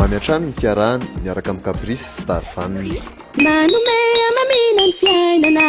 mamiatrano mifiarahany miaraka amin'ny Caprice Star Fan. Manome mamina ny fiainana.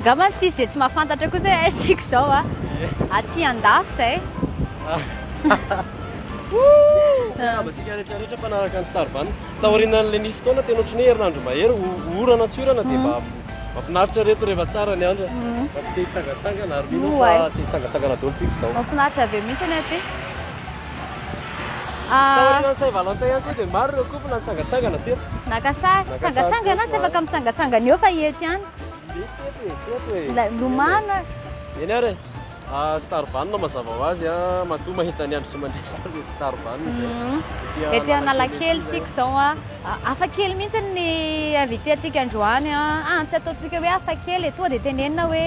Gaman tsisy izay tsy mahafantatra koa hoe tsika izao a aty andafy zay Tsika rehetrarehetra mpanaraka ny Star Fan taorianan'ilay nisy taona tena ohatran'ny hoe herinandro mahery orana tsorana dia mahafinaritra reto rehefa tsara ny andro fa te hitsangatsangana ary mino fa te hitsangatsangana daholo tsika izao mahafinaritra be mihitsy any aty taorianan'ny Saint Valentin ihany koa dia maro ireo kopona nitsangatsangana teto nakasary tsangatsangana tsy afaka mitsangatsangana eo fa ety ihany lomana eny ary Star Van mazava ho azy matoa mahita ny andro sy mandresy Star Van ety Analakely tsika izao hafakely mihitsy ny invité-ntsika androany tsy ataontsika hoe hafakely etoa dia tenenina hoe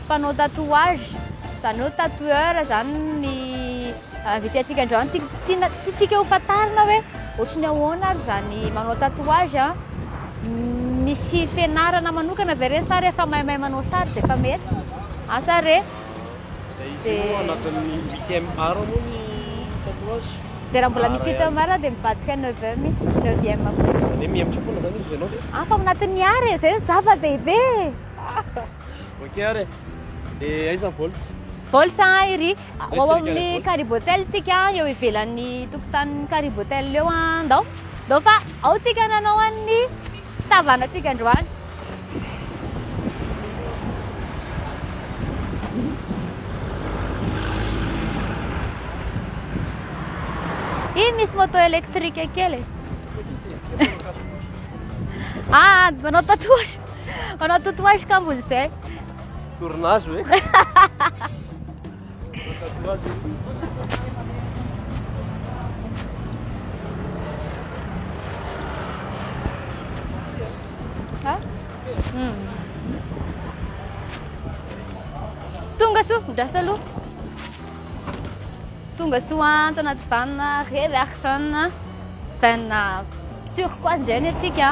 mpanao tatouage izany hoe tatoueur zany ny invité-ntsika androany tiantsika ho fantarina hoe ohatrany ahoana ary zany manao tatouage misy fianarana manokana ve reny sa rehefa mahay manao sary dia efa mety asa re dia anatin'ny 8e art moa ny tatouage dia raha mbola misy 8e art dia mivadika 9e misy 9e dia miemitra foana zany izy ianao dia fa anatin'ny art izay zava-dehibe ok ary dia aiza volsy volsa iry ao amin'ny Caribotel tsika eo ivelan'ny tokotanin'ny Caribotel eo ndao fa ao tsika nanao an'ny stavana tsika androany misy moto électrique kely manao tatouage ka ambony zay tournage hoe tonga so midrasa aloha tonga so ato anaty vanina reverfana vanina turquoise indray ny atsika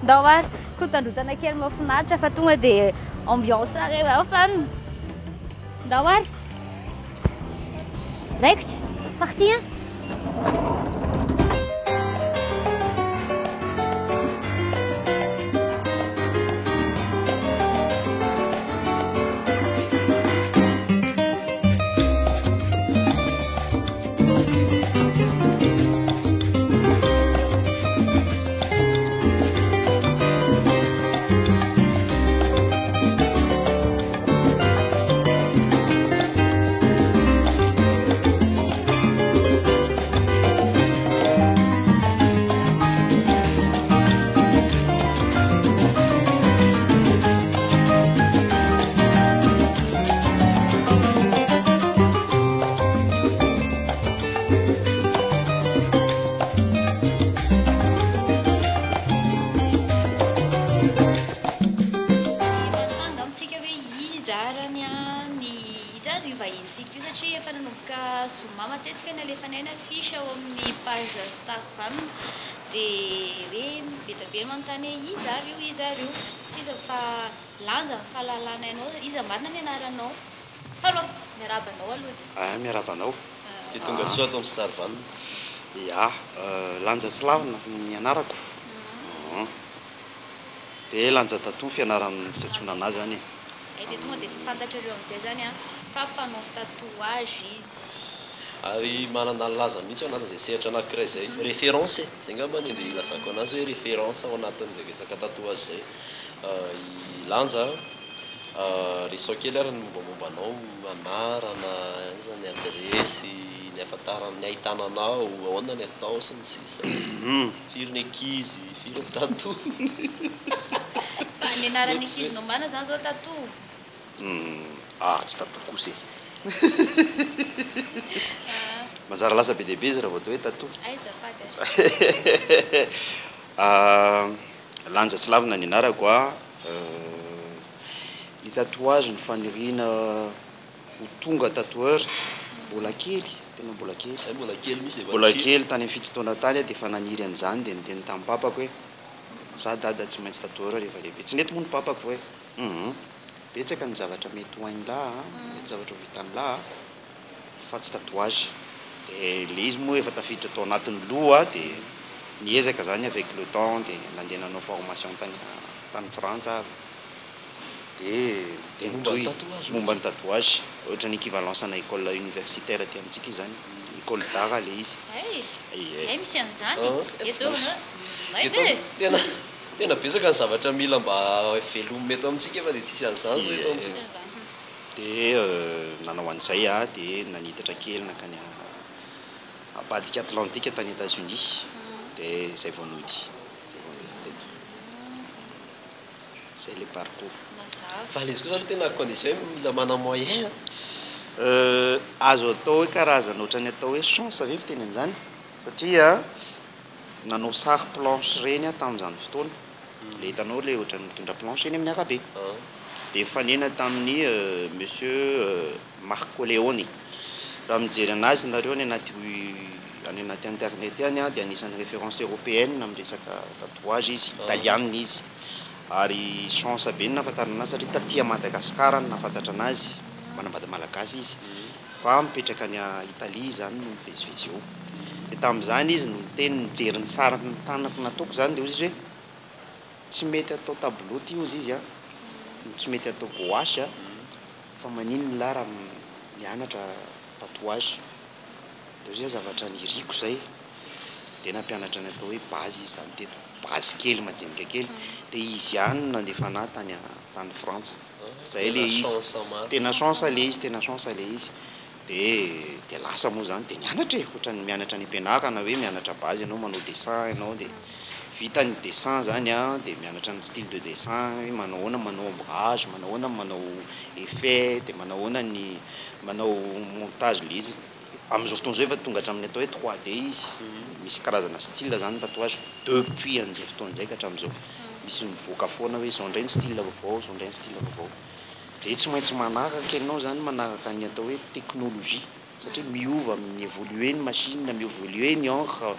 ndao ary kotandrotana kely mahafinaritra fa tonga dia ambiance reverfana ndao ary raikitra parti zoma matetika ny alefanay afisha ao amin'ny page Star Fan dia hoe be dia be manontany hoe iza ary io tsy iza fa lanja ny fahalalanainao iza marina ny anaranao fa aloha miarabanao aloha miarabanao dia tonga soa ato amin'ny Star Fan ia lanja tsy lavina ny anarako dia lanja tato fianaran'ny fitsatsona anazy zany e. 哎，dia tonga dia fantatrareo amin'izay zany a fa mpanao tatouage izy. 啊 Dia ary manana laza mihitsy ao anatin'izay sehatra anankiray zay référence zay ngamba ny ilazako anazy hoe référence ao anatin'izay resaka tatouage zay ilanja resao kely ary ny mombamombanao manarana zany adresy ny afantarany ny ahitananao ahoana ny atao sy ny sisa firy ny ankizy firy ny tatou fa ny anarany ankizy nombana zany zao tatou tsy tatou kosy mazara lasa be dehibe izy raha vao atao hoe tatou aiza fady lanja tsy lavina ny anarako ny tatouage ny faniriana ho tonga tatoueur mbola kely tena mbola kely mbola kely misy mbola kely tany amin'ny fitotoana tany dia efa naniry an'izany dia niteny tamin'ny papako hoe za dada tsy maintsy tatoueur rehefa lehibe tsy nety moa ny papako hoe betsaka ny zavatra mety ho hain'lahy mety zavatra ho vitan'lahy fa tsy tatouage dia le izy moa efa tafiditra tao anatin'ny loha dia niezaka zany avec le temps dia nandeha nanao formation tany frantsa dia momba ny tatouage ohatra ny équivalence ana école universitaire aty amintsika izy zany école d'art le izy misy an'izany ejona ve tena betsaka ny zavatra mila mba velomy mety amintsika efa dia tsisy an'izany zao eto amintsika dia nanao an'izay dia nanitatra kely nakany ambadika atlantika tany États-Unis dia zay vao nody zay le parcours fa le izy koa zany tena condition mila mana moyen azo atao hoe karazana ohatrany atao hoe chance ve fiteny an'izany satria nanao sary planche reny tamin'izany fotoana le hitanao le ohatrany mitondra planche eny amin'ny arabe dia fanena tamin'ny monsieur Marco Leone raha mijery anazy nareo any anaty internet any dia anisan'ny référence européenne amin'ny resaka tatouage izy italianina izy ary chance be nafantarana anazy satria tatia Madagasikara nafantatra anazy manambady malagasy izy fa mipetraka any Italie zany no mivezivezy eo dia tamin'izany izy no miteny nijery ny sary ny tanako nataoko zany dia ozy izy hoe tsy mety atao tableau ty ozy izy tsy mety atao gouache fa manino la raha mianatra tatouage dia ozy zavatra niriko zay dia nampianatra ny atao hoe base zany teto base kely majinika kely dia izy ihany nandefa anahy tany frantsa zay le izy tena chance le izy tena chance le izy dia lasa moa zany dia nianatra ohatrany mianatra ny ampianarana hoe mianatra base ianao manao dessin ianao dia vita ny dessin zany dia mianatra ny style de dessin manao ahoana manao ombrage manao ahoana manao effet dia manao ahoana ny manao montage le izy amin'izao fotoana zao efa tonga hatramin'ny atao hoe 3D izy misy karazana style zany tatouage depuis an'izay fotoana izay ka hatramin'izao misy mivoaka foana hoe izao indray ny style vaovao izao indray ny style vaovao dia tsy maintsy manaraka ianao zany manaraka ny atao hoe teknolojia satria miova mievolue ny machine mievolue ny encre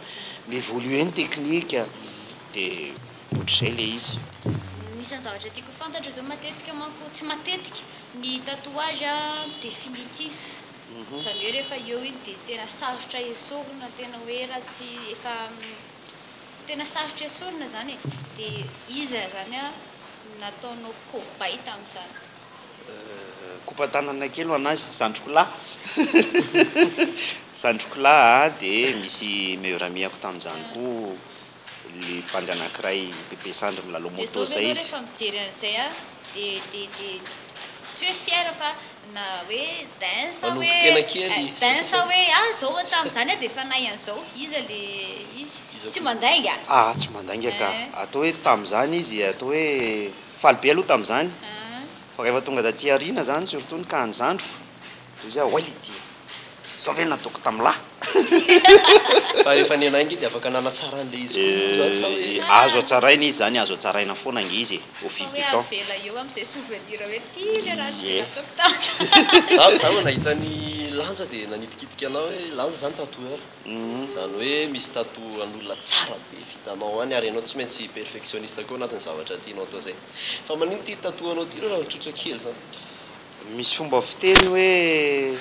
mievolue ny technique dia ohatr'izay le izy nisan'ny zavatra tiako fantatra zao matetika manko tsy matetika ny tatouage définitif zany hoe rehefa eo iny dia tena sarotra esorina tena hoe raha tsy efa tena sarotra esorina zany dia izy zany nataonao kobay tamin'izany kopatanana kely ho anazy zandrokolahy zandrokolahy dia misy meilleur ami-ako tamin'izany koa le mpandy anankiray bebe sandry milalao moto zay izy rehefa mijery an'izay dia tsy hoe fiera fa na hoe danse hoe zao tamin'izany dia efa nay an'izao izy le izy tsy mandainga tsy mandainga ka atao hoe tamin'izany izy atao hoe faly be aloha tamin'izany fa rehefa tonga daty arina zany surtout ny ka anyzandro izy oay le ty zao ve nataoko tamin'lahy fa rehefa ny anaingy dia afaka nanatsara an'le izy azo atsaraina izy zany azo atsaraina foana ngy izy au fil du temps avela eo amin'izay souvenir hoe ty le raha tsy nataoko tamin'izany za no nahita ny lanja dia nanitikitika anao hoe lanja zany tatoueur zany hoe misy tatou an'olona tsara be vitanao any ary ianao tsy maintsy perfectionniste koa anatin'ny zavatra tianao atao zay fa manino ty tatou anao ty raha tsotra kely zany misy fomba fiteny hoe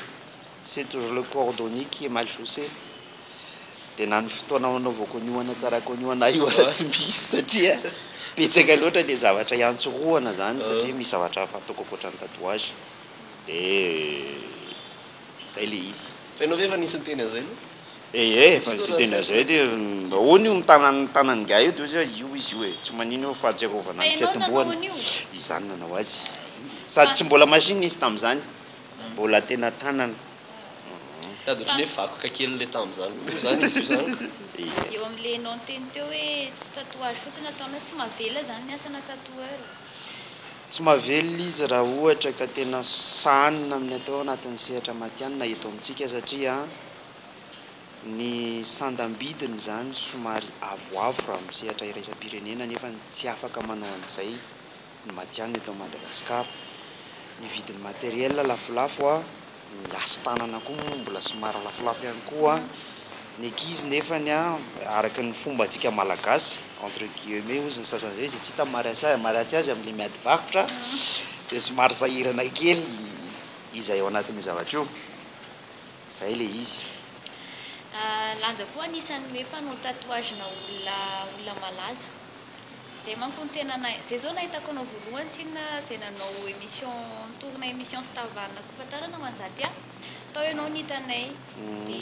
c'est toujours le cordonnier qui est mal chaussé dia na ny fotoana anaovako nioana tsarako nioana io raha tsy misy satria betsaka loatra dia zavatra iantsoroana zany satria misy zavatra fataoko ankoatra ny tatouage dia zay le izy Hainao ve efa nisy ny teny an'izay fa tsy tena zay dia hoany io mitanan'gay io dia io izy io tsy manino io fahatsiarovana ny fiatomboana izany nanao azy sady tsy mbola machine izy tamin'izany mbola tena tanana tady ohatrany hoe vakoka kely le tamin'izany zany izy io zany eo amin'le nao teny teo hoe tsy tatouage fotsiny ataonao tsy mavela zany ny asana tatoueur tsy mahavelona izy raha ohatra ka tena sanina amin'ny atao anatin'ny sehatra matianina eto amintsika satria ny sandam-bidiny zany somary avoavo raha amin'ny sehatra iraisam-pirenena nefa tsy afaka manao an'izay ny matianina eto Madagasikara ny vidiny matériel lafolafo a ny asa tanana koa mbola somary lafolafo ihany koa ny ankizy nefany a araka ny fomba antsika malagasy entre guillemets ozy ny sasany zay izay tsy hita mariatsy azy amin'le miady vakotra dia somary sahirana kely izay ao anatin'io zavatra io zay le izy lanja koa anisan'ny hoe mpanao tatouage na olona malaza zay manko ny tena zay zao nahitako anao voalohany tsina zay nanao émission tourna émission stavana kofatarana ho an'izaty a tao ianao nitanay dia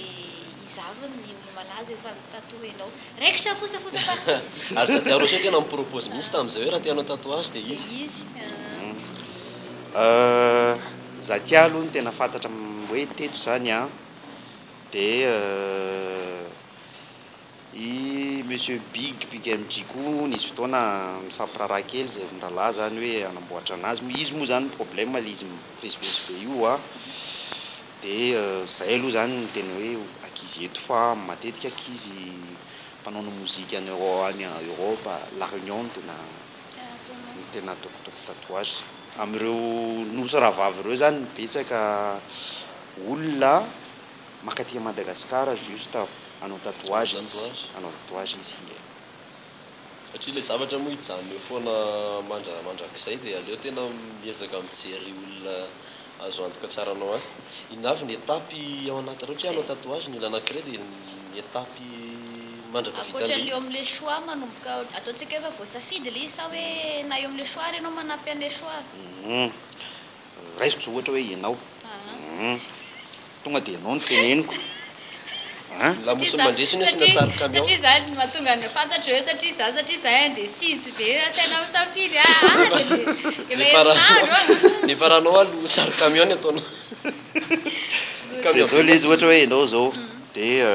izavy ny olo malaza efa tatouenao raikitra fosafosa party ary sady arô sa tena mipropose mihitsy tamin'izay hoe raha tianao tatouage dia izy za tia aloha ny tena fantatra hoe teto zany a dia i monsieur Big MG koa nisy fotoana mifampiraraha kely zay niralahy zany hoe anamboatra anazy izy moa zany problème le izy mivezivezy be io a dia zay aloha zany ny tena hoe akizy eto fa matetika akizy mpanao mozika any Europe La Réunion tena ataoko tatouage amin'ireo nosy rahavavy ireo zany betsaka olona makatia Madagasikara juste anao tatouage izy satria le zavatra moa hijanona eo foana mandrakizay dia aleo tena miezaka mijery olona azo antoka tsara anao azy inavy ny etapy ao anaty raha ohatra anao tatouage ny olo anankiray dia ny etapy mandraka vita ankoatran'le eo amin'le choix manomboka ataontsika efa voasafidy le izy sa hoe na eo amin'le choix ary ianao manampy an'le choix raisiko zao ohatra hoe ianao tonga dia ianao no teneniko lamosiny mandresy iny asina sary camion satria zany mahatonga ny fantatra hoe satria za indécise be asaina misafidy nefa rahanao alo sary camion ataonao dia zao le izy ohatra hoe ianao zao dia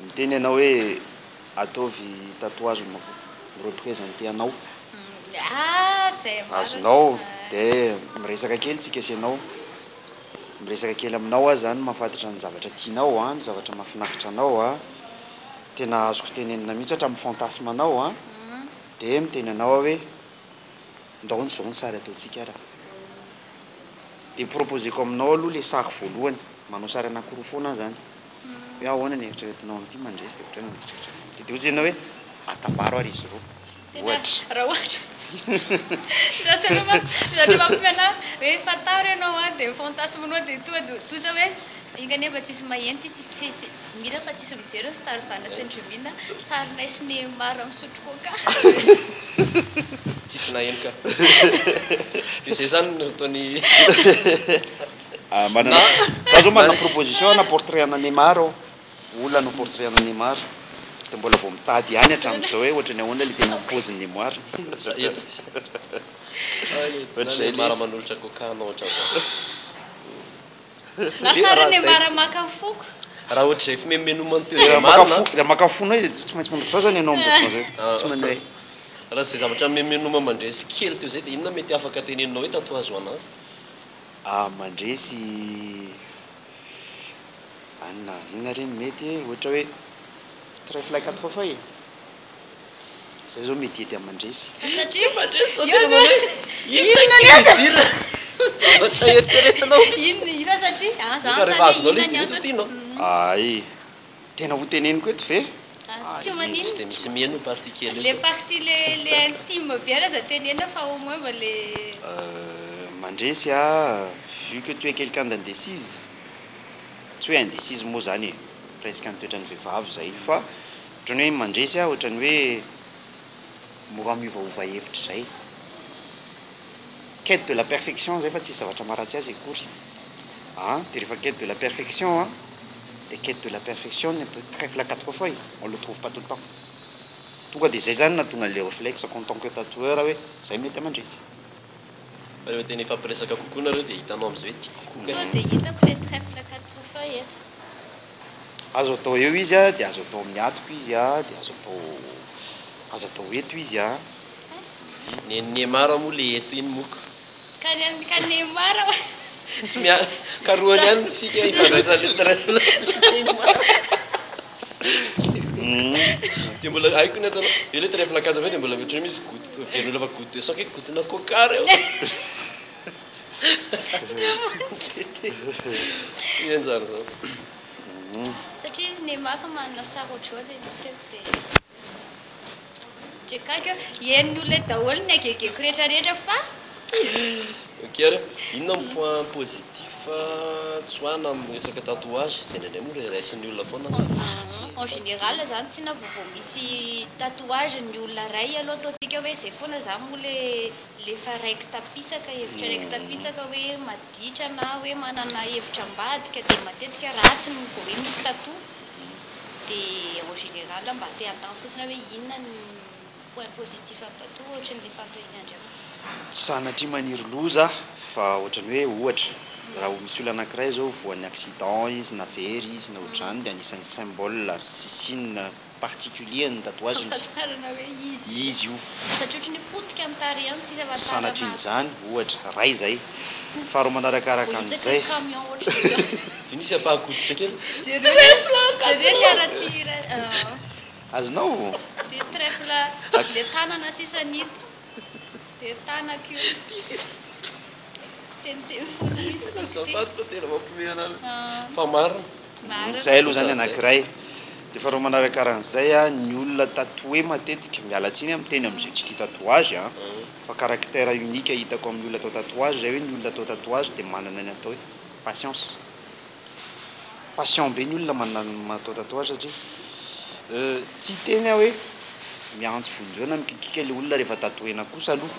miteny ianao hoe ataovy tatouage mireprésente anao azonao dia miresaka kely tsika asianao miresaka kely aminao a zany mahafantatra ny zavatra tianao a ny zavatra mahafinaritra anao a tena azoko tenenina mihitsy hatramin'ny fantasme anao a dia miteny anao hoe ndao ny zao ny sary ataontsika raha dia proposeko aminao aloha le sary voalohany manao sary anankiroa foana zany hoe ahoana ny eritreretinao amin'ity mandresy dia ohatrany dia ozy ianao hoe atabaro ary izy roa raha ohatra raha mampiana hoe fataro ianao a dia fantasmenao dia toza hoe inganefa tsisy mahenty tsisy mira fa tsisy mijery starvana syndromina sarinay sy ny maro misotro koka tsisy nahenika dia zay zany ataony fa zao manana proposition na portrait ana Neymar olona anao portrait ana Neymar dia mbola vao mitady ihany hatramin'izao hoe ohatrany ahoana le tena mipose ny Neymar Neymar manolotra coca anao ohatra na sara Neymar maka foko raha ohatra zay fimenomenoma teo marina makafona izy tsy maintsy mandro sasany ianao amin'izao zay tsy manay raha zay zavatra memenoma mandresy kely teo zay dia inona mety afaka teneninao hoe tatouage ho anazy mandresy anina inona reny mety ohatra hoe trèfle 4 fois zay zao mety ety amandresy satria ira satria azonao le izy dia mety tianao ay tena ho teneniko eto ve tsy manino dia misy mieno partie kely le partie le intime bien aza tenena fa au moins mba le mandresy vu que tu es quelqu'un d'indécise tsy hoe indécise moa zany presque nitoetrany vehivavy zay fa ohatrany hoe mandresy ohatrany hoe mora miovaova hevitra zay quête de la perfection zay fa tsisy zavatra maratsy azy akory Ah, de rehefa quête de la perfection, des quêtes de la perfection, trèfle à 4 feuilles, on le trouve pas tout le temps. Tonga dia zay zany nahatonga le réflexe en tant que tatoueur hoe zay mety amandresy. Rehefa tena ifampiresaka kokoa nareo dia hitanao amin'izay hoe tiako kokoa. Toi dia hitako le trèfle 4 feuilles eto. Azo atao eo izy a, dia azo atao amin'ny atoko izy a, dia azo atao eto izy a. Ny Neymar moa le eto iny moka. Ka Neymar Tsy miasa karoany ihany no fika ifandraisana le trèfle. Dia mbola haiko ny ataonao io le trèfle 4 feuilles dia mbola ohatran'ny misy goûte veron'olona fa goûte de sang goûte-na coca reo. Ianjary zao. Satria izy Neymar fa manana sary ohatr'izao dia misy dia trekaka hen'ny olona daholo ny agegeko rehetrarehetra fa Ok ary inona ny point positif tsoana amin'ny resaka tatouage zay indraindray moa raisin'ny olona foana. en général zany tsy na vao misy tatouage ny olona ray aloha ataontsika hoe zay foana zany moa le fa raiky tapisaka hevitra raiky tapisaka hoe maditra na hoe manana hevitra ambadika dia matetika ratsy no vao hoe misy tatou dia en général mba te an-tany fotsiny hoe inona ny point positif amin'ny tatou ohatran'le fantany andreo. Tsy sanatria maniry loza fa ohatrany hoe ohatra raha misy olona anankiray zao voan'ny accident izy na very izy na ohatrany dia anisan'ny symbole sy signe particulier ny tatouage Fahafantarana hoe izy io satria ohatran'ny potika amin'ny tarehany tsy afahafantarana sanatria izany ohatra ray zay faharoa manarakaraka an'izay camion ohatran'izao. Nisy ampahakoditra kely. Jereo liaratsy azonao dia trèfle le tanana sisa nita dia tanako io teniteny folo misy Sapato fa tena mampiome anazy. Fa marina. zay aloha zany anankiray dia faharoa manarakaran'izay a ny olona tatoué matetika mialatsiny amin'ny teny amin'izay tsy tia tatouage a fa caractère unique hitako amin'ny olona atao tatouage zay hoe ny olona atao tatouage dia manana ny atao hoe patience patient be ny olona manatao tatouage satria tsy teny aho hoe miantso vonjona mikikika le olona rehefa tatouena kosa aloha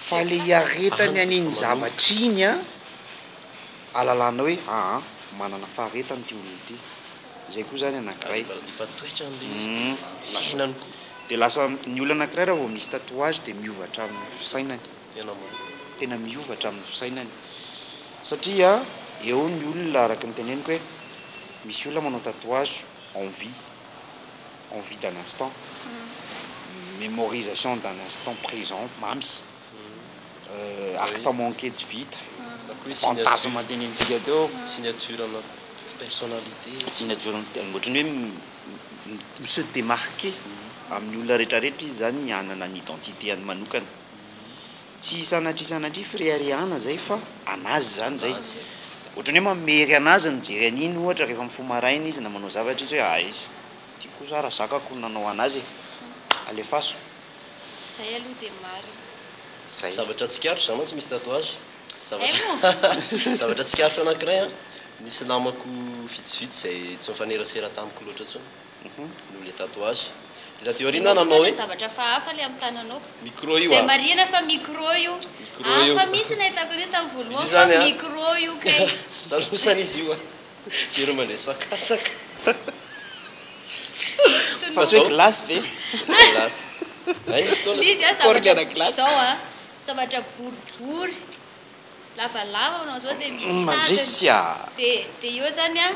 fa le hiaretany an'iny zavatra iny a alalana hoe manana faharetany ty olona ty zay koa zany anankiray Efa toetra an'le lasinany koa. dia lasa ny olona anankiray raha vao misy tatouage dia miovatra amin'ny fisainany Tena marina. tena miovatra amin'ny fisainany satria eo ny olona araka ny teneniko hoe misy olona manao tatouage envie d'un instant mémorisation d'un instant présent mamy arc pas manquer de vite fantasme tenentsika teo Signature ana personnalité. signature ohatrany hoe se démarquer amin'ny olona rehetrarehetra izy zany hanana ny identitéany manokana tsy sanatria friariana zay fa anazy zany zay ohatrany hoe mamery anazy nijery an'iny ohatra rehefa mifomaraina izy na manao zavatra izy hoe izy ty koa sara zakako nanao anazy alefaso zay aloha dia marina. zay Zavatra tsikarotro zany mantsy misy tatouage. Mo Zavatra tsikarotro anankiray a nisy namako vitsivitsy zay tsy mifanerasera tamiko loatra tsony no le tatouage. Dia taty aoriana nanao hoe zavatra fa hafa le amin'ny tananao micro io zay marina fa micro io io. fa mihitsy nahitako io tamin'ny voaloha Io fa zany, micro io kay talosana izy io a. Jero mandresy fakatsaka. fa tsy hoe glace ve Lasa. Ay nisy taona. izy a Korikana glace. zao zavatra boribory lavalava manao zao dia misy mandresy a dia io zany a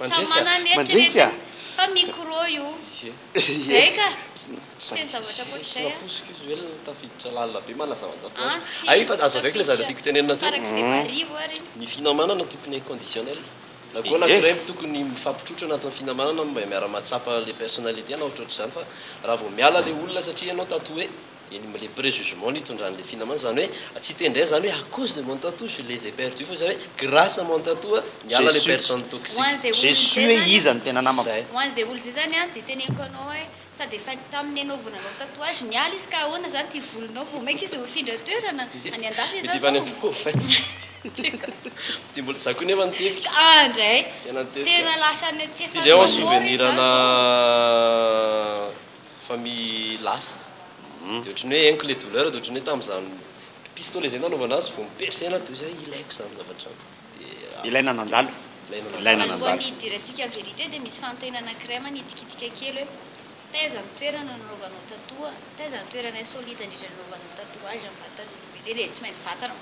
Mandresy samy a? manana Mandresy a? fa micro io zay ka teny zavatra Tsy koatr'izay a naposika izy velona tafiditra lalina be manazava Ah, tatouage. tsy- Ay fa tsy azo aveko le zavatra tiako tenenina teo. farak'izay marivo ary Ny finamanana tokony conditionnel. Na koa anankiray tokony mifampitrotro anatin'ny finamanana mba miara-matsapa le personnalité na ohatrohatr'izany fa raha vao miala le olona satria ianao tatoué le préjugement nitondran'le finamanana zany hoe tsy tendray zany hoe à cause de mon tatou je les ai perdus fa zany hoe grâce à mon tatou miala le Jésus. personnes ho toxiques. an'izay j'ai olona su zay hoe zany izy ny tena namako Zay. ho an'izay olo zay zany a dia teneniko anao hoe sady efa tamin'ny anaovananao tatouage miala izy ka ahoana zany ty volonao vao maika izy mifindra toerana any an-dafy Mety izy ivany zao amin'ny confesse. Ty mbola za koa nefa nitevika. ndray Tena nitevika. tena lasa ny tsy Ty zay ao souvenir ana famille lasa. Dia ohatrany hoe haingo le douleur dia ohatrany hoe tamin'izany pistolet zay nanaovana azy vao mipersena toy izay ilaiko izany zavatra. Dia ilaina nandalo ilaina aloha nandalo ny dirantsika vérité dia misy fanontena anankiray manitikitika kely hoe taiza ny toerana nanaovanao tatoa taiza ny toerana solide indrindra nanaovanao tatouage amin'ny vatan'olombelona ele tsy maintsy vatana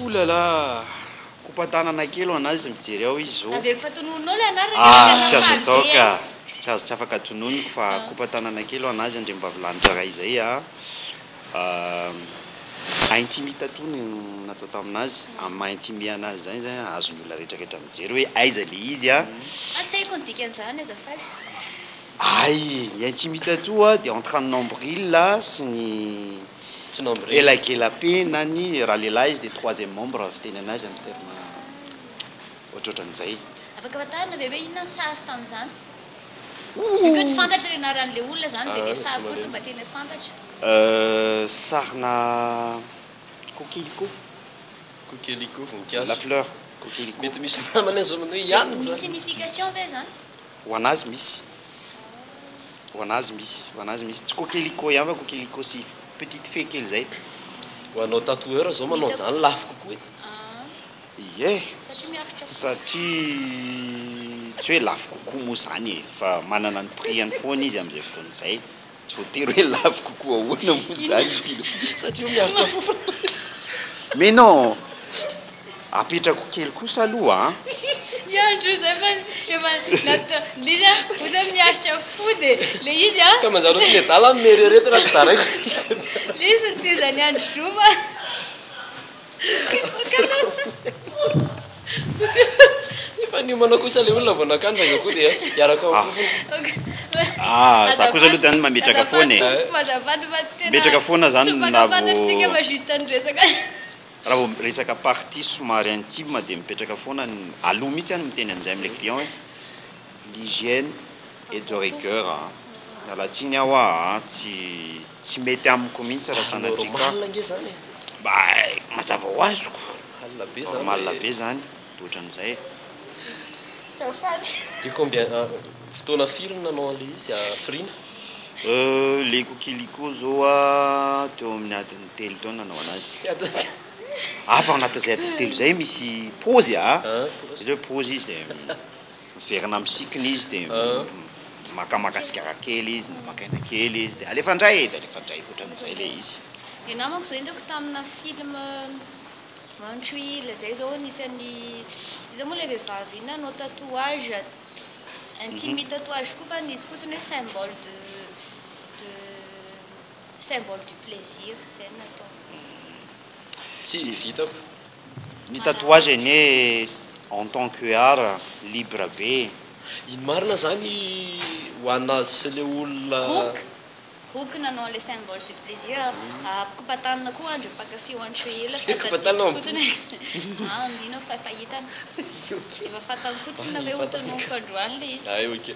olala kopatanana kely ho anazy mijery ao izy zao aveko fa tonononao le anarana tsy azo atao ka tsy azo tsy afaka tononiko fa kopatanana kely ho anazy andrembavilanitra ray izay intimi tatony natao taminazy amaintimi anazy zany zany azony olona rehetrarehetra mijery hoe aiza le izy tsy haiko ny dikan'izany azafady ay ny intimi tato dia entre ny nombril sy ny tsy nombril elakelapena raha lehilahy izy dia troisième membre fiteny anazy amin'ny terme ohatrohatran'izay afaka fatarina ve hoe inona ny sary tamin'izany viko tsy fantatra le naran'le olona zany dia le sary fotsiny mba tena fantatra sarina coquelicot voninkazo la fleur coquelicot mety misy namana zao manao ihany misy signification ve zany ho anazy misy ho anazy misy tsy coquelicot ihany fa coquelicot sy petite fée kely zay ho anao tatoueur zao manao zany lafo kokoa ie satria miaritra satria tsy hoe lafo kokoa moa zany e fa manana ny prix-any foana izy amin'izay fotoan'izay tsy voatery hoe lafo kokoa ahoana moa zany satria miaritra fofona mais non apetrako kely kosa aloha miandro zay fa efa natao le izy oza miaritra fo dia le izy ka manjaro tsy medala mimererety raha tsy zaraiko le izy nitezany andro zova efa niomana kosa le olona vonakany fa izy koa dia iaraka za kosa aloha tany mametraka foana e metraka foana zany navafantatritsika fa juste ny resaka raha vao resaka partie somary intime dia mipetraka foana aloha mihitsy any miteny an'izay amin'ilay client hoe l'hygiène et de rigueur alatsiny aho tsy mety amiko mihitsy raha sanatrika nge zany ba mazava ho azoko alina be normalina be zany ohatran'izay dia combien fotoana firy nanao an'le izy frina le coquelicot zao teo amin'ny adiny telo tao nanao anazy afa anatin'izay adiny telo zay misy pôzy izy hoe pôzy izy dia miverina amin'ny sikina izy dia makamakasikara kely izy makaina kely izy dia alefa ndray ohatran'izay le izy dia namako zao hitako tamina film Manchuil zay zao nisan'ny izy moa le vehivavy iny nanao tatouage intime tatouage koa fa nisy fotsiny hoe symbole du plaisir zay natao tsy vitako ny tatouage anie en tant que art libre be ino marina zany ho anazy sy le olona roky nanao le symbole du plaisir kopatanina koa andro pakafy hoantro ela ndina fa fahitana efa fatany fotsiny na hoe hotanonoko androany le izy ok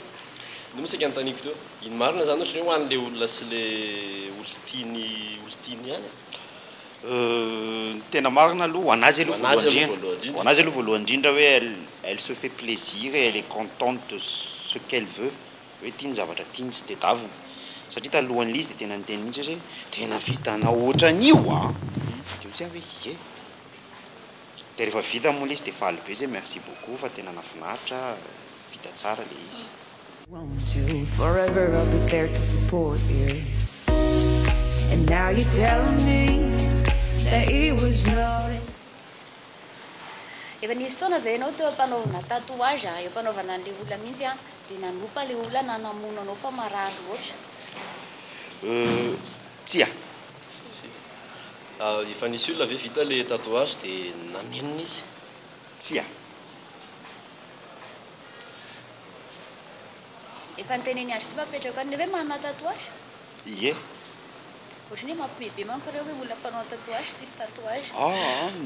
no misaka antaniko teo ino marina zany ohatra hoe ho an'le olona sy le olotiny ihany tena marina aloha ho anazy aloha voalohany indrindra hoe elle se fait plaisir et elle est contente de ce qu'elle veut hoe tiany zavatra tiany tsy tedavina satria talohan'le izy dia tena nyteny mihitsy hoe tena vitanao ohatran'io dia ozy hoe ie dia rehefa vita moa le izy dia faly be zay merci beaucoup fa tena nafinaritra vita tsara le izy Want you forever, I'll be there to support you. And now you tell me that it was not. efa nisy fotoana ve ianao teo ampanaovana tatouage eo ampanaovana an'le olona mihitsy dia nanompa le olona nanamono anao fa marary loatra tsia efa nisy olona ve vita le tatouage dia namenina izy tsia efa niteneny azy sy mapetraka any hoe manana tatouage ie ohatrany hoe mampibebe manko reo hoe olona mpanao tatouage sisy tatouage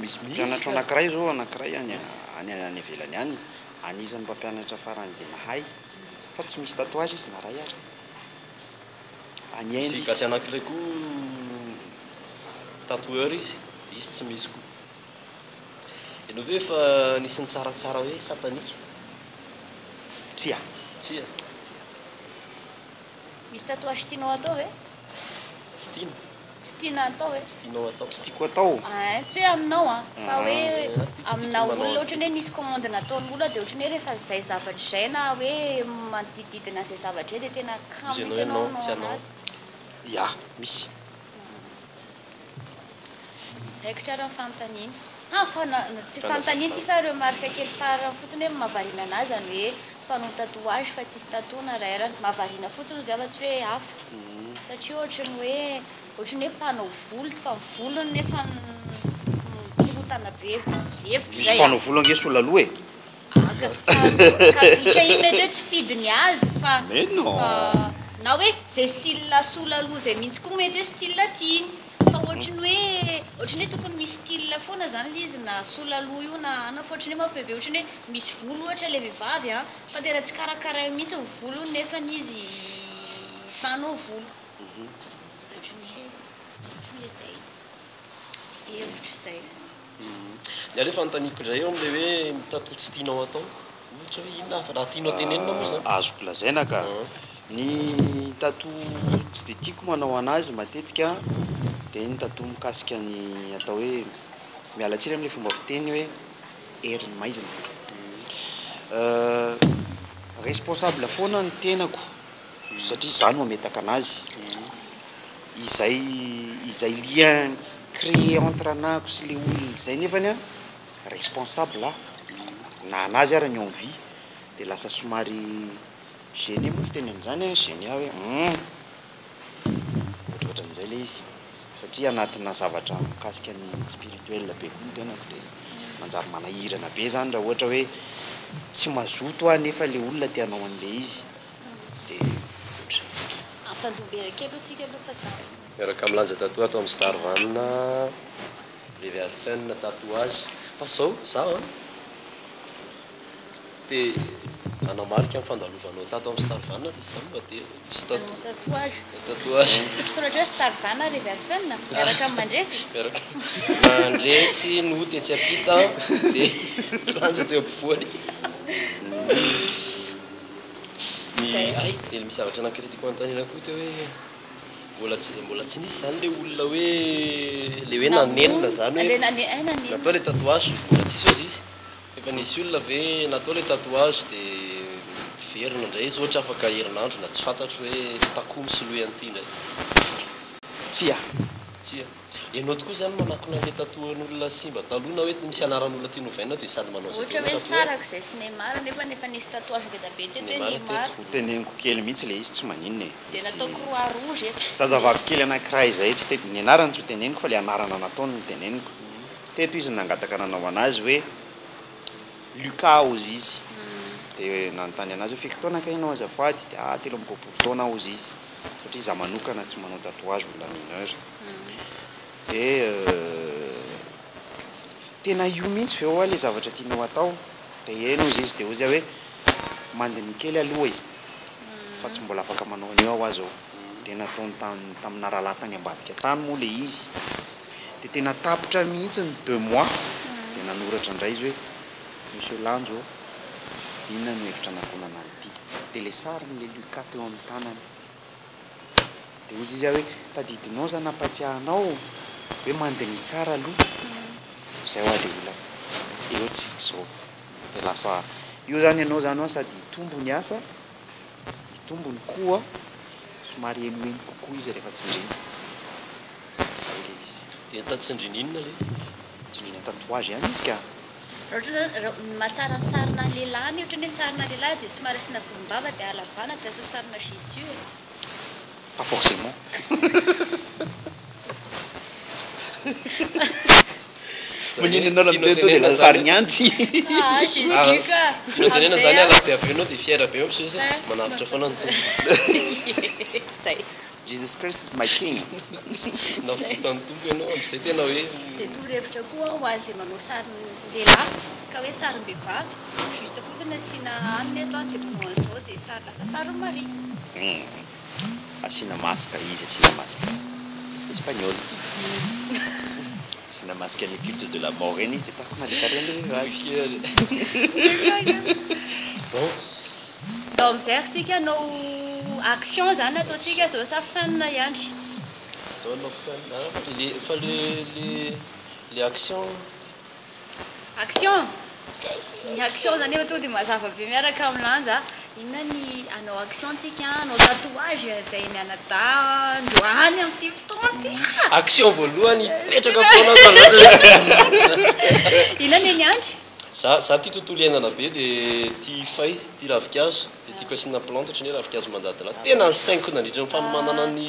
misy mpianatra anankiray zao anankiray any ivelany any anisan'ny mpampianatra faran'izay mahay fa tsy misy tatouage izy naray ary any aina gasy anankiray koa tatoueur izy tsy misy koa ianao ve efa nisy ny tsaratsara hoe satanika tsia misy tatouage tianao atao ve tsy tiana tsy tiana atao hoe tsy tianao atao tsy tiako atao tsy hoe aminao fa hoe aminao olona ohatrany hoe nisy commande nataon'olona dia ohatrany hoe rehefa zay zavatra izay na hoe manodididina zay zavatra zay dia tena kamo mihitsy ianao tsy anao anao azy ia misy raikitra raha fanontaniana tsy fanontaniana ty fa remarque kely farany fotsiny hoe mahavariana anazy zany hoe mpanao tatouage fa tsisy tatona rairany mahavariana fotsiny izy afa tsy hoe hafa satria ohatrany hoe mpanao volo fa volony nefa korotana be hevitra misy mpanao volo ange sola aloha e ika iny mety hoe tsy fidiny azy fa mais non na hoe zay style sola aloha zay mihitsy koa mety hoe style tiany fa ohatrany hoe tokony misy style foana zany le izy na sola aloha io na fa ohatrany hoe mampebe ohatrany hoe misy volo ohatra le vehivavy fa tena tsy karakara mihitsy ny volo nefa izy fanao volo ohatrany zay hevitra zay ny alefa fanontaniako indray eo am'le hoe mitato tsy tianao atao ohatra hoe inona fa raha tianao tenenina moa zany azoko lazaina ka ny tato tsy de tiako manao anazy matetika dia ny tato mikasika ny atao hoe mialatsiny amin'le fomba fiteny hoe heriny maizina responsable foana ny tenako satria zany mametaka anazy izay lien créé entre anako sy le olona zay nefany responsable na anazy ara ny envie dia lasa somary gêné moa fiteny an'izany gêné hoe ohatrohatran'izay le izy satria anatina zavatra mikasika ny spirituel be koa ny tenako dia manjary manahirana be zany raha ohatra hoe tsy mazoto nefa le olona tianao an'le izy dia miaraka milanja tato atao amin'ny starvanina le verfenina tatouage fa zao zaho dia anamarika amin'ny fandalovanao tato amin'ny starvanina dia zao mba dia misy tatouage soratra hoe starvanina le verfenina miaraka mandresy mandresy noty tsy apita dia lanja teo ampovoany dia misy zavatra anankiray tiako anontaniana koa teo hoe mbola tsy nisy zany le olona hoe le hoe nanenina zany hoe natao le tatouage mbola tsisy ozy izy efa nisy olona ve natao le tatouage dia verina indray izy ohatra afaka herinandro na tsy fantatro hoe takomy sy loe an'ity indray tsia ianao tokoa zany manakona le tatoan'olona simba taloha na hoe misy anaran'olona tia novaina dia sady manao ohatra hoe saraka izay sy Neymar nefa nisy tatouage be da be teto hoe Neymar teneniko kely mihitsy le izy tsy maninona e dia natao croix rouge eto zazavavy kely anankiray izay tsy tety ny anarany tsy ho teneniko fa le anarana nataony no teneniko teto izy nangataka nanao anazy hoe Lucas ozy izy dia nanontany anazy hoe fiky taona kainao azafady dia telo amby roapolo taona ozy izy satria za manokana tsy manao tatouage mbola mineur dia tena io mihitsy ve le zavatra tianao atao dia eno izy dia ozy hoe mandiny kely aloha fa tsy mbola afaka manao an'io aho azy ao dia nataony tamina rahalahy tany ambadika tany moa le izy dia tena tapitra mihitsy ny 2 mois dia nanoratra indray izy hoe monsieur Lanjo inona no hevitra nakonana ity dia le sarin'le Lucas teo amin'ny tanany dia ozy izy hoe tadidinao zany nampatsiahanao hoe mandiny tsara aloha izay ho ady olana eo tsisy zao dia lasa io zany ianao zany hoa sady hitombo ny asa hitombo ny koa somary henoheno kokoa izy rehefa tsindrina zay le izy dia tatsindrininona le tsindrina tatouage ihany izy ka ohatra mahatsara ny sarina lehilahy ny ohatra ny hoe sarina lehilahy dia somary asina volombava dia alavana dia asa sarina Jésus pas forcément manino anao lambe to dia lasary ny andry Jésus ka tianao tenena zany ala dia avy enao dia fiera be misy manavitra foana ny tompo zay Jesus Christ is my king navita ny tompo ianao amin'izay tena hoe dia toro-hevitra koa ho an'izay manao sariny lehilahy ka hoe sarim-behivavy juste fotsiny asiana aniny eto dia bonzao dia sary lasa sariny Marie asina masque izy asina masque espagnol asina masque any culte de la mort eny izy dia takonalekarian'le vehivavy bon da amin'izay tsika hanao action zany ataontsika zao sa fanina ihany Les actions. Action. Ny action zany efa tonga dia mazava be miaraka amin'anza inona ny anao action antsika anao tatouage zay mianada androany amin'ity fotoana ty Action voalohany petraka foana inona ny andro za tia tontolo iainana be dia tia fay tia ravikazo dia tia koasina plante ohatry ny hoe ravikazo mandadila tena ny sainko nandritra ny fanomanana ny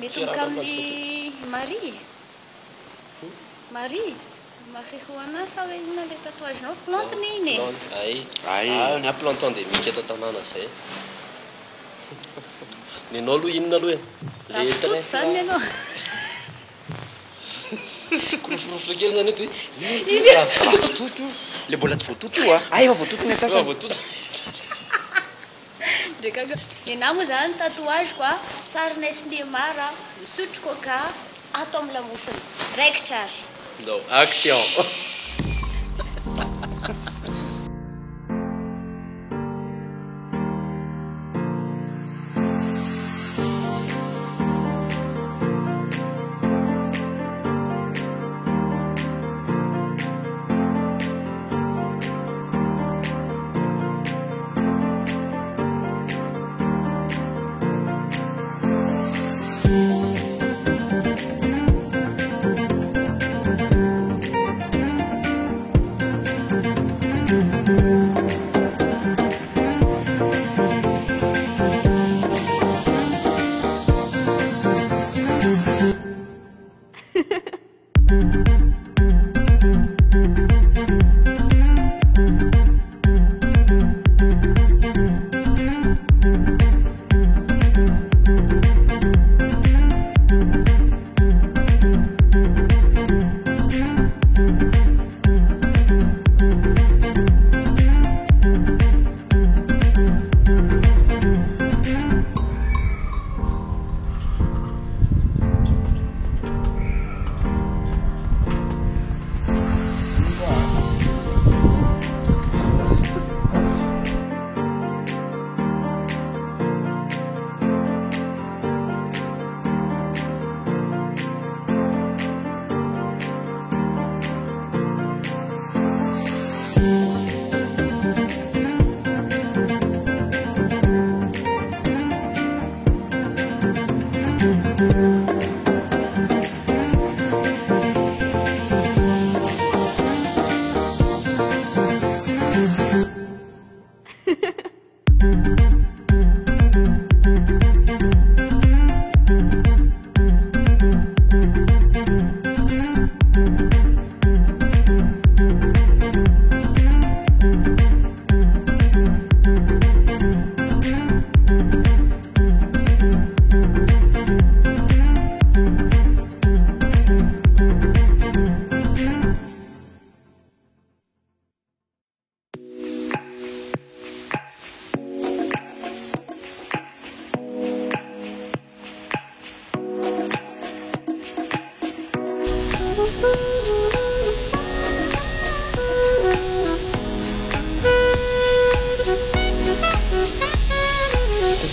metomboka amin'ny Marie Marie-Juana sa hoe inona le tatouage-nao plante-ny iny ny aplanton dia mika atao tanàna zay ny anao aloha inona aloha rafototo zany ianao korofirofitra kely zany eto voatoto le mbola tsy voatoto io efa voatoto ny asasany voatoto ndraika ianahy moa zany tatouage koa sarinay Neymar misotro coca atao amin'ny lamosiny raikitra ary non action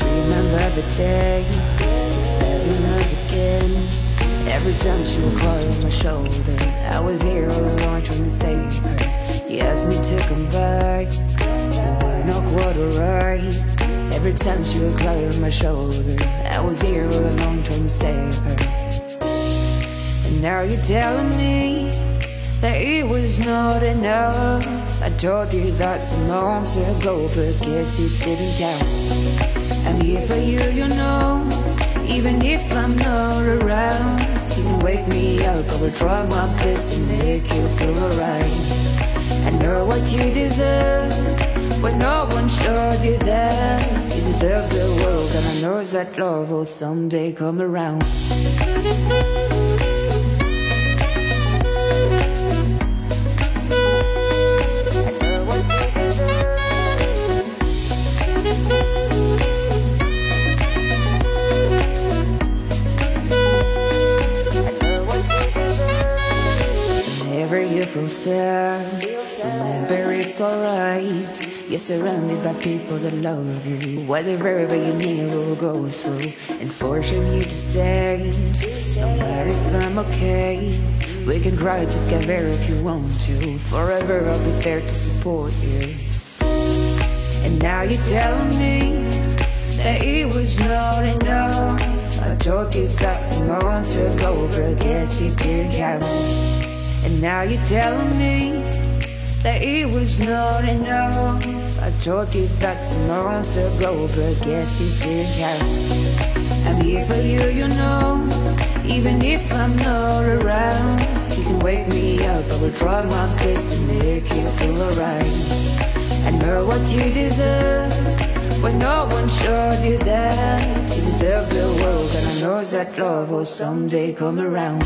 Remember the day you fell in love again. Every time she would cry on my shoulder, I was here all along trying to save her. You asked me to come back, you were not quite alright. Every time she would cry on my shoulder, I was here all along trying to save her. And now you're telling me that it was not enough. I told you that some months ago, but guess it didn't count. I'm here for you, you know, even if I'm not around. You can wake me up, I will try my best to make you feel alright. I know what you deserve, but no one showed you that. You deserve the world, and I know that love will someday come around. Whenever you feel sad, remember it's alright. You're surrounded by people that love you, whether wherever you need or go through, and forcing you to stay. No matter if I'm okay, we can cry together if you want to. Forever I'll be there to support you. And now you're telling me that it was not enough. I told you that some months ago, but guess you didn't count. And now you're telling me that it was not enough. I told you that some months ago, but guess you didn't count. I'm here for you, you know, even if I'm not around. You can wake me up, I will try my best to make you feel alright. I know what you deserve, but no one showed you that. You deserve the world, and I know that love will someday come around.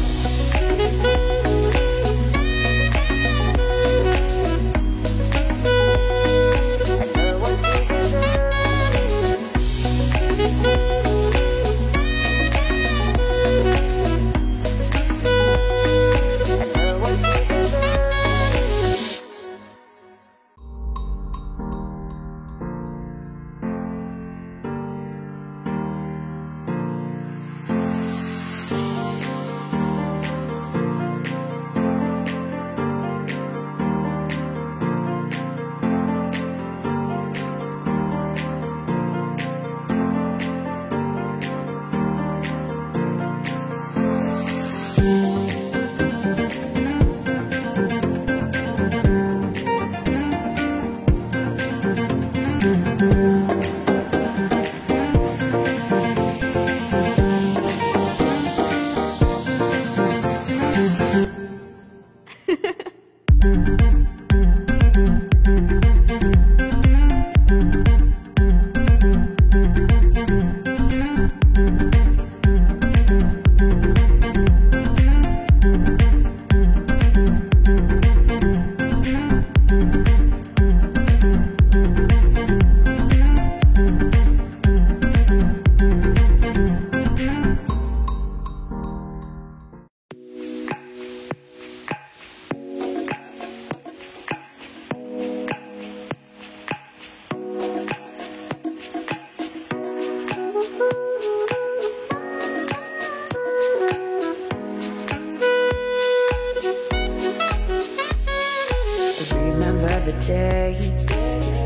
The day we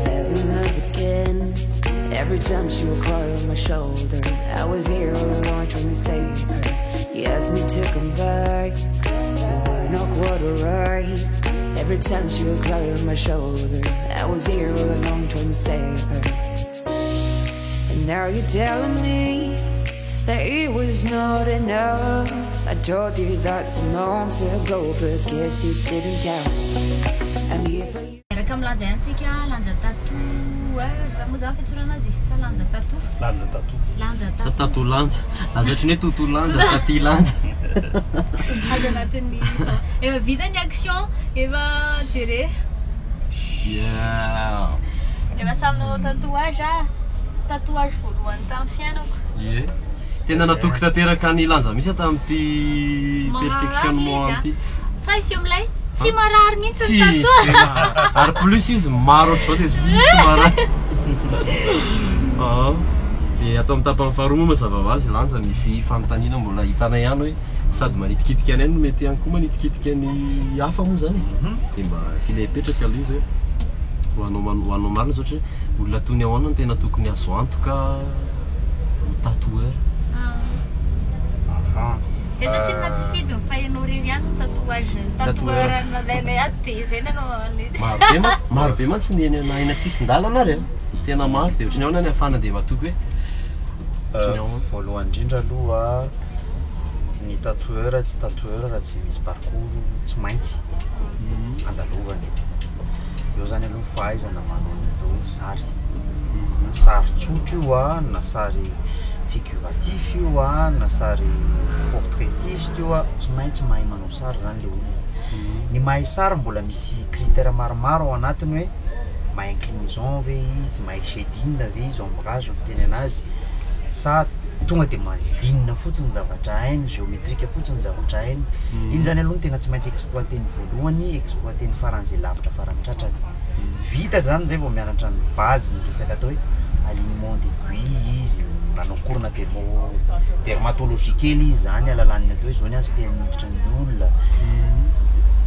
fell in love again. Every time she would cry on my shoulder, I was here all along trying to save her. He asked me to come back, but we're not quite alright. Every time she would cry on my shoulder, I was here all along trying to save her. And now you're telling me that it was not enough. I told you that some months ago, but guess you didn't count. I'm here for you. Kam lanja antsika lanja tatou raha moa zany fitsorana azy sa lanja tatou sa tatou lanja azo ohatry ny hoe tontolo lanja taty lanja azy anatin'ny efa vita ny action efa jere efa saminao tatouage voalohany tamin'ny fiainako tena natoky tanteraka ny lanja misy tamin'ity perfectionnement an'ity sa isy eo amilay tsy marary mihitsy ny tatou ary plus izy maro ohatry zao dia izy misy marary dia atao amin'ny tapany faharoa moa mazava ho azy lanja misy fanontaniana mbola hitana ihany hoe sady manitikitika any no mety ihany koa manitikitika ny hafa moa zany dia mba tila hipetraka aloha izy hoe hoanao marina zao ohatra hoe olona tony ahoana no tena tokony azo antoka tatoueur zay zao tsy nona tsy fidy mifahinao rery ihany no tatoueur nalailay ady dia zay nanao maro be mantsy ny ena tsisy-ndalana reo tena maro dia ohatrany ahoana ny hafana dia matoky hoe voalohany indrindra aloha ny tatoueur tsy tatoueur raha tsy misy parcours tsy maintsy andalovany eo zany aloha fahaizana manao ny atao hoe sary na sary tsotra io na sary figuratif io na sary portraitiste io tsy maintsy mahay manao sary zany le olona ny mahay sary mbola misy critère maromaro ao anatiny hoe mahay inclinaison ve izy mahay shading ve izy ombrage fiteny anazy sa tonga dia malinina fotsiny zavatra hainy géométrique fotsiny zavatra hainy iny zany aloha no tena tsy maintsy exploiter ny voalohany exploiter ny faran'izay lavitra farany tratrany vita zany zay vao mianatra ny base ny resaka atao hoe alignement d'aiguille izy nanao cours-na dermatologie kely izy zany alalan'ny atao hoe zao ny aspect niditra ny olona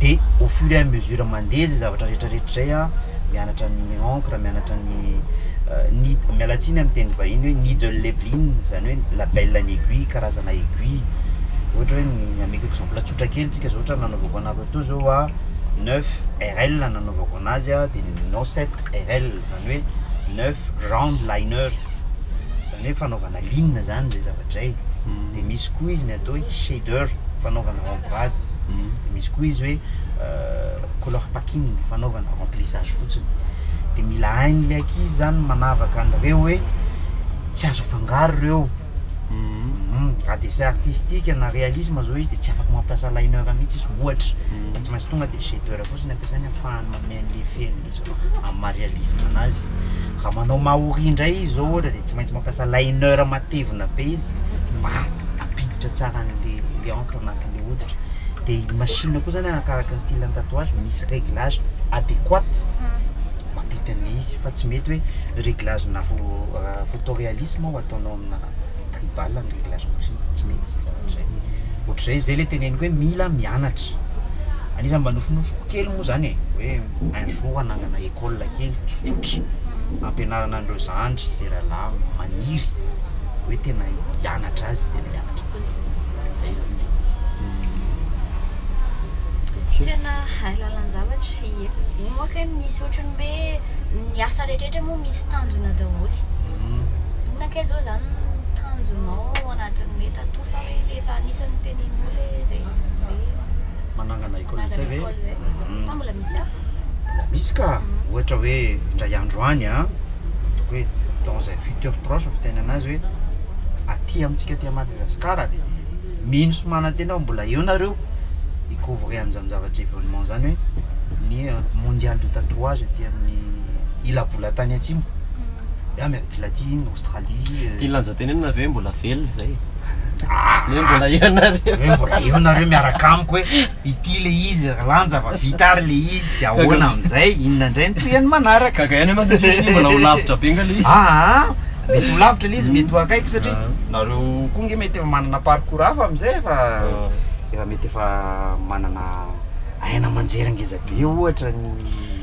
de au fur et à mesure mandeha zay zavatra rehetrarehetra zay a mianatra ny encre mianatra ny mialatsiny amin'ny teny vahiny hoe needle leveling zany hoe labelle ny aiguille karazana aiguille ohatra hoe ameko exemple tsotra kely tsika zao ohatra nanaovako anazy atao zao a 9 RL nanaovako anazy a de 7 RL zany hoe 9 round liner zany hoe fanaovana ligne zany zay zavatra zay de misy koa izy ny atao hoe shader fanaovana ombrage de misy koa izy hoe color packing fanaovana remplissage fotsiny de mila hainy le ankizy zany manavaka an'ireo hoe tsy azo fangaro reo ka dessin artistique na réalisme zao izy de tsy afaka mampiasa liner mihitsy izy ohatra fa tsy maintsy tonga de shader fotsiny ampiasainy afahany mameno le feny izy amin'ny maréalisme anazy raha manao maori indray izy zao ohatra de tsy maintsy mampiasa liner matevina be izy mba apiditra tsara le encre anatin'le hoditra de machine koa zany arakaraka ny style ny tatouage misy réglage adéquat mampity an'le izy fa tsy mety hoe réglage na photoréalisme ou ataonao amina tribal ny réglage machine tsy mety zavatra zay ohatra zay zay le teneniko hoe mila mianatra anisany mba nofinofiko kely moa zany hoe un jour anangana école kely tsotsotra ampianarana andreo zandry zeralahy maniry hoe tena hianatra azy tena hianatra azy zay zany le izy tena alalan'ny zavatra moaka misy ohatrany hoe ny asa rehetrarehetra moa misy tanjona daholo nakay zao zany tanjonao anatin'ny hoe tatou sa hoe efa anisan'ny tenen'olo zay manangana école zay ve sa mbola misy hafa mbola misy ka ohatra hoe ndray andro any a donc hoe dans un futur proche fitena anazy hoe aty amintsika aty Madagasikara de mino somana tena mbola eo nareo découvrir an'izany zavatra événement zany hoe ny mondial de tatouage aty amin'ny ilabola tany atsimo Amérique latine Australie ty lanja tenenina avy hoe mbola velo zay ne mbola eo mbola eo nareo miaraka amiko hoe ity le izy lanja fa vita ary le izy de ahoana am'izay inona indray ny toyany manaraka kagany masy mbola ho lavitra be nga le izy mety ho lavitra le izy mety ho akaiky satria nareo koa nge mety efa manana parcours hafa am'izay efa mety efa manana aina manjera ngeza be ohatra ny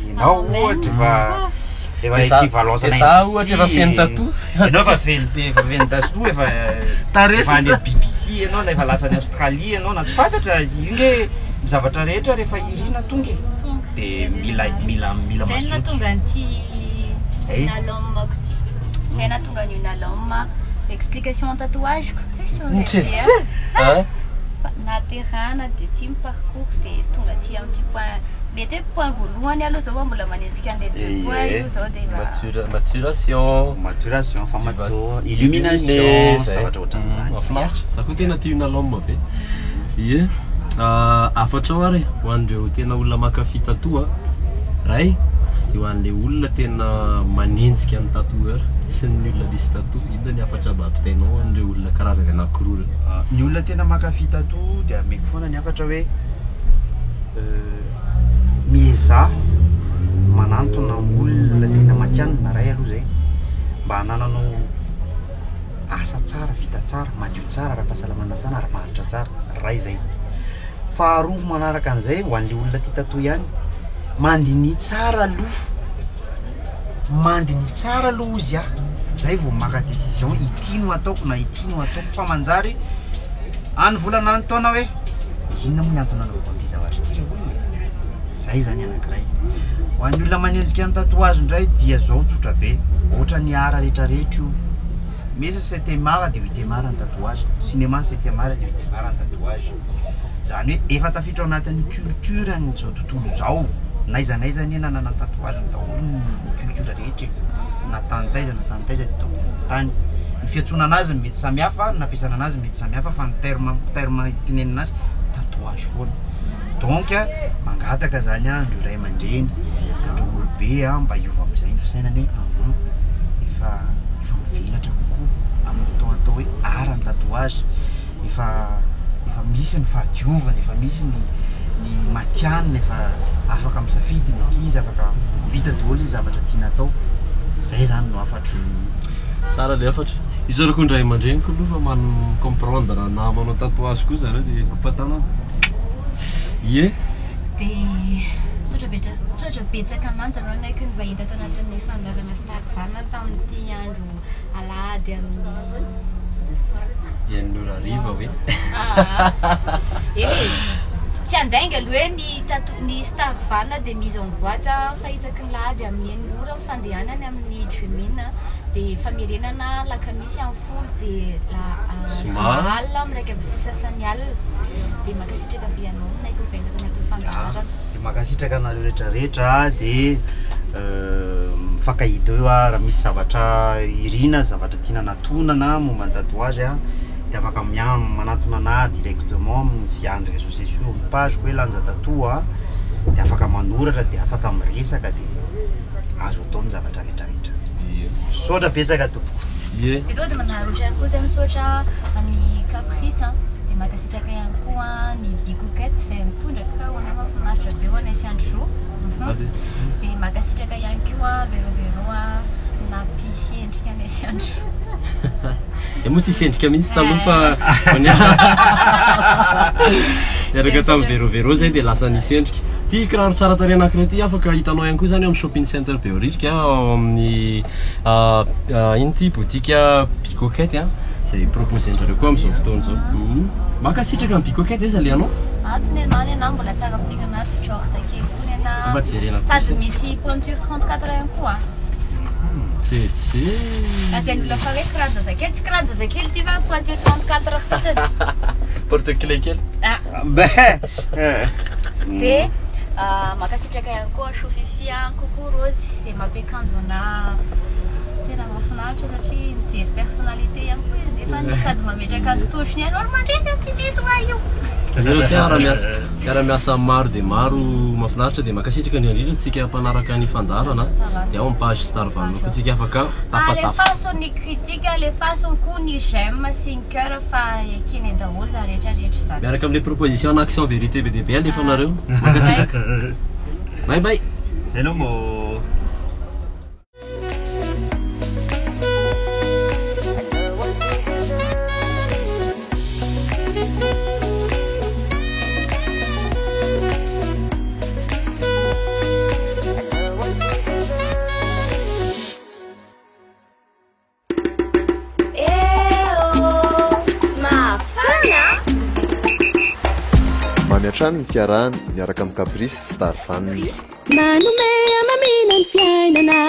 enao ohatra fa efa équivalence ça ohatra efa feno tatou enao efa feno tatou efa any BBC enao na efa lasa ny Australie enao na tsy fantatra izy nge zavatra rehetra rehefa irina tonga de mila zay natonga an'ty unalom mako ty zay natonga ny unalom explication en tatouage question naterana de ty parcours de tonga ty amin'ny ty point mety hoe point voalohany aloha zao mbola manenjika an'le deux point io zao de maturation famato illumination zavatra ohatran'izany mafinaritra za koa tena ty unalom be ie afatra ao ary ho an'ireo tena olona makafy tatou ray eo an'le olona tena manenjika ny tatoueur sy ny olona misy tatou ino ny afatra bampitainao an'ireo olona karazany anankiroa ny olona tena makafy tatou de ameko foana ny afatra hoe mieza manantona olona tena matianina ray aloha zay mba hanananao asa tsara vita tsara madio tsara ara-pahasalamana tsara ara-maharitra tsara ray zay faharoa manaraka an'izay ho an'le olona ty tatou ihany mandiny tsara aloha izy zay vao maka décision ity no ataoko na ity no ataoko fa manjary any volana any taona hoe inona moa ny antony anaovako an'ity zavatra ity olona zay zany anankiray ho an'ny olona manenjika ny tatouage indray dia zao tsotra be ohatra ny ara rehetrarehetra io misy 7e art de 8e art ny tatouage cinéma 7e art de 8e art ny tatouage zany hoe efa tafiditra ao anatin'ny culture n'izao tontolo zao naiza ny nanana tatouage ny daholo ny culture rehetra na tantaiza de tao tany ny fiantsoana anazy mety samihafa nampiasana anazy mety samihafa fa ny terme tenenina azy tatouage foana donc mangataka zany andreo ray aman-dreny andreo olobe mba hiova am'izay ny fisainany hoe efa mivelatra kokoa amin'ny atao hoe ara ny tatouage efa misy ny fahadiovana efa misy ny matianina efa afaka misafidy nyakizy afaka vita daholo zay zavatra tiana atao zay zany no afatry tsara le afatry izy rako indray aman-dreniko aloha fa man comprendre na manao tatouage koa zareo dia kopatanana ie dia tsotra betsaka ananjy aloha naiky ny vahita tao anatin'ny fandaharana Starvana tamin'ity andro alahady amin'ny ian'ora riva hoe tsy andainga aloha hoe ny Starvana dia mise en boîte fa isaky ny lahady amin'ny enora fandehanany amin'ny Jumina dia famerenana lakamisy amin'ny folo dia alina amiraika amin'ny sasany alina dia makasitraka be anao naiky vaina tao anatin'ny fandaharana dia makasitraka anareo rehetrarehetra dia mifankahita eo raha misy zavatra irina zavatra tiana natonana momba ny tatouage dia afaka manatona ana directement amin'ny viandry réseaux sociaux amin'ny page hoe lanja tatou dia afaka manoratra dia afaka miresaka dia azo atao ny zavatra rehetrarehetra misaotra betsaka tompoko ie dia dia manarotra ihany koa zay misaotra ny caprice dia makasitraka ihany koa ny bicoquette zay mitondra kaona mahafinaritra be ho anay siandro dia makasitraka ihany koa verovero nampisy endrika anay siandro zay moa tsisy endrika mihitsy taloha fa iaraka tamin'ny verovero zay dia lasa nisy endrika ty kiraro tsara tare anankiray ty afaka hitanao ihany koa zany amin'ny shopping center Beorika amin'ny ino ty boutique bicoquette zay proposé-ndrareo koa amin'izao fotoana zao makasitraka amin'ny bicoquette izy aleanao tonenany ana mbola tsara midika anaty short kely tonena mba jerena sady misy pointure 34 ihany koa tsetsy azy any olona fa hoe kiraro zazakely tsy kiraro zazakely ty va pointure 34 fotsiny porte-clé kely dia makasitraka ihany koa chofifi coco rose zay mampiakanjo ana tena mahafinaritra satria mijery personnalité ihany koa izy nefa sady mametraka ny toshiny ihany olo mandresy tsy mety hoa io miara-miasa maro dia maro mahafinaritra dia makasitraka ny andrindra tsika mpanaraka ny fandarana dia ao amin'ny page Starvana ko tsika afaka les façons ny critique les façons koa ny j'aime sy ny cœur fa ekeny daholo za rehetrarehetra zany miaraka amin'le proposition en action vérité be dia be alefanareo makasitraka bye bye hello mo Mamiatrano ny fiarahana miaraka amin'ny Caprice Starvana manome amaminan fiainana